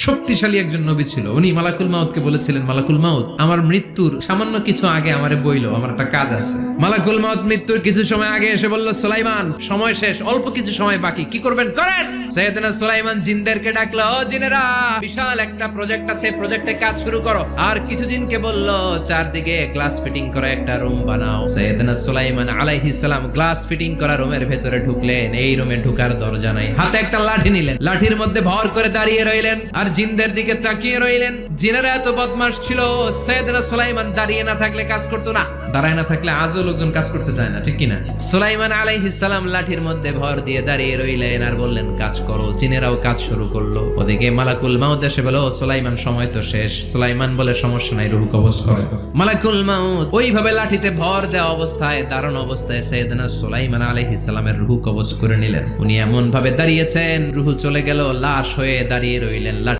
শক্তিশালী একজন নবী ছিল। উনি মালাকুল মাউতকে বলেছিলেন, মালাকুল মাউত, আমার মৃত্যুর সামান্য কিছু আগে আমারে বইলো, আমার একটা কাজ আছে। মালাকুল মাউত মৃত্যুর কিছু সময় আগে এসে বলল, সুলাইমান, সময় শেষ, অল্প কিছু সময় বাকি, কি করবেন করেন। সাইয়েদনা সুলাইমান জিনদেরকে ডাকলো, ও জিনেরা, বিশাল একটা প্রজেক্ট আছে, প্রজেক্টে কাজ শুরু করো। আর কিছু জিনকে বলল, চারদিকে গ্লাস ফিটিং করা একটা রুম বানাও। সাইয়েদনা সুলাইমান আলাইহিস সালাম গ্লাস ফিটিং করা রুমের ভেতরে ঢুকলেন। এই রুমে ঢুকার দরজা নাই, হাতে একটা লাঠি নিলেন, লাঠির মধ্যে ভর করে দাঁড়িয়ে রইলেন আর জিনদের দিকে তাকিয়ে রইলেন। জিনেরা এত বদমাশ ছিল, সাইয়েদনা সুলাইমান দাঁড়িয়ে না থাকলে কাজ করতো না, দাঁড়ায় না থাকলে আজও লোকজন কাজ করতে চায় না, ঠিক কিনা? সুলাইমান আলাইহিস সালাম লাঠির মধ্যে ভর দিয়ে দাঁড়িয়ে রইলেন আর বললেন, কাজ করো। জিনেরাও কাজ শুরু করলো। ওদিকে মালাকুল মাউত এসে বলল, সুলাইমান, সময় তো শেষ। সুলাইমান বলে, সমস্যা নাই, রূহ কবজ করো। মালাকুল মাউত ওইভাবে লাঠিতে ভর দেওয়া অবস্থায়, দাঁড়ানো অবস্থায় সাইয়েদনা সুলাইমান আলাইহিস সালামের রূহ কবজ করে নিলেন। উনি এমন ভাবে দাঁড়িয়েছেন, রূহ চলে গেল, লাশ হয়ে দাঁড়িয়ে রইলেন।